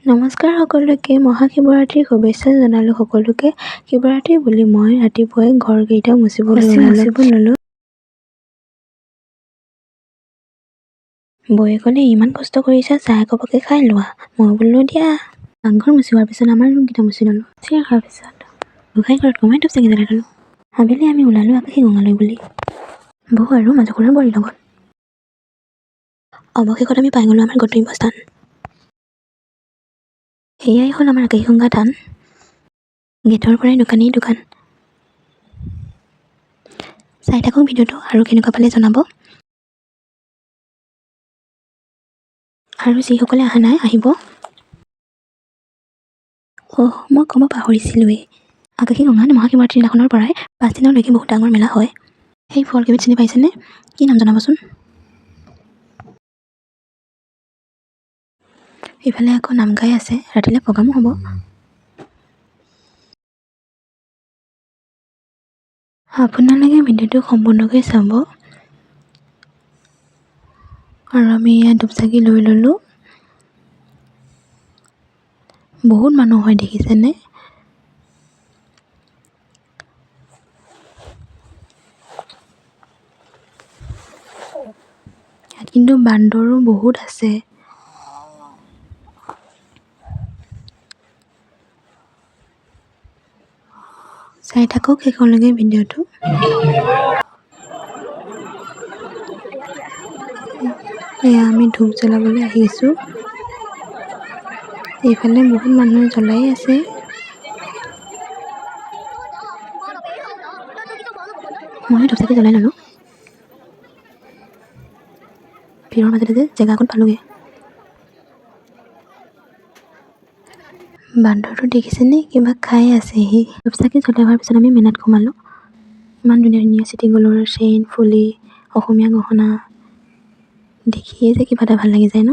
নমস্কাৰ সকলোকে মহাশিৱৰাত্ৰিৰ শুভেচ্ছা জনালোঁ সকলোকে। শিৱৰাত্ৰি বুলি মই ৰাতিপুৱাই ঘৰকেইটা মুচিবলৈ ল'লোঁ। বৌয়ে ক'লে ইমান কষ্ট কৰিছা, চাহ একাপকে খাই লোৱা। মই বোলো দিয়া। পাকঘৰ মুচিওৱাৰ পিছত আমাৰ ৰুমকেইটা মুচি ল'লোঁ। চিৰা খোৱাৰ পিছত গোসাঁই ঘৰত কমাই ধূপ চাকি জ্বলাই ল'লোঁ। আবেলি আমি ওলালোঁ আকাশীগংগালৈ বুলি, বৌ আৰু মাজুখুৰাৰ বোৱাৰীৰ লগত। অৱশেষত আমি পাই গ'লোঁ আমাৰ গন্তব্যস্থান। এয়াই হ'ল আমাৰ আকাশীগংগা থান। গেটৰ পৰাই দোকানেই দোকান। চাই থাকক ভিডিঅ'টো আৰু কেনেকুৱা পালে জনাব। আৰু যিসকলে অহা নাই আহিব। মই ক'ব পাহৰিছিলোঁৱেই, আকাশীগংগাত মহাশিৱৰাত্ৰি দিনাখনৰ পৰাই 5 দিনলৈকে বহুত ডাঙৰ মেলা হয়। সেই ফলকেইবিধ চিনি পাইছেনে? কি নাম জনাবচোন। ইফালে আকৌ নাম গাই আছে, ৰাতিলৈ প্ৰগ্ৰামো হ'ব। আপোনালোকে ভিডিঅ'টো সম্পূৰ্ণকৈ চাব। আৰু আমি ইয়াত ধূপ চাকি লৈ ল'লোঁ। বহুত মানুহ হয় দেখিছেনে? ইয়াত কিন্তু বান্দৰো বহুত আছে। চাই থাকক শেষলৈকে ভিডিঅ'টো। এয়া আমি ধূপ জ্বলাবলৈ আহিছোঁ। এইফালে বহুত মানুহে জ্বলাই আছে। মই ধূপ চাকি জ্বলাই ল'লোঁ। ভিৰৰ মাজতে যে জেগা অকণ পালোঁগৈ। বান্দৰটো দেখিছেনে? কিবা খাই আছেহি। ধূপ চাকি জ্বলাই হোৱাৰ পিছত আমি মেলাত সোমালোঁ। ইমান ধুনীয়া ধুনীয়া চিটি গ'লৰ চেইন, ফুলি, অসমীয়া গহনা দেখিয়ে যে কিবা এটা ভাল লাগি যায় ন?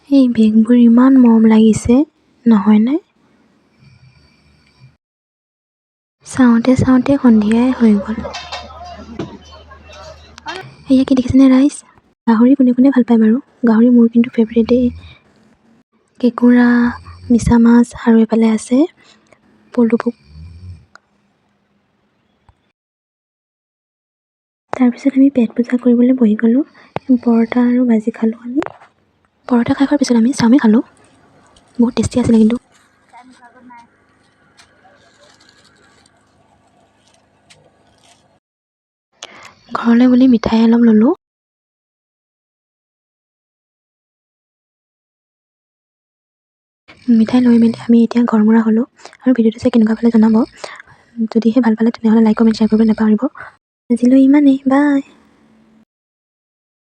এই বেগবোৰ ইমান মৰম লাগিছে নহয়নে? চাওঁতে চাওঁতে সন্ধিয়াই হৈ গ'ল। এয়া কি দেখিছেনে ৰাইজ? গাহৰি কোনে কোনে ভাল পায় বাৰু? গাহৰি মোৰ কিন্তু ফেভৰেটেই। কেঁকুৰা, মিছা মাছ আৰু এইফালে আছে পলু পোক। তাৰপিছত আমি পেট পূজা কৰিবলৈ বহি গ'লোঁ। পৰঠা আৰু ভাজি খালোঁ আমি। পৰঠা খাই খোৱাৰ পিছত আমি চাওমিন খালোঁ। বহুত টেষ্টি আছিলে কিন্তু। ঘৰলৈ বুলি মিঠাই অলপ ল'লোঁ। মিঠাই লৈ মেলি আমি এতিয়া ঘৰমুৱা হ'লোঁ। আৰু ভিডিঅ'টো চাই কেনেকুৱা পালে জনাব। যদিহে ভাল পালে তেনেহ'লে লাইক কমেণ্ট শ্বেয়াৰ কৰিব নাপাহৰিব। আজিলৈ ইমানেই, বাই।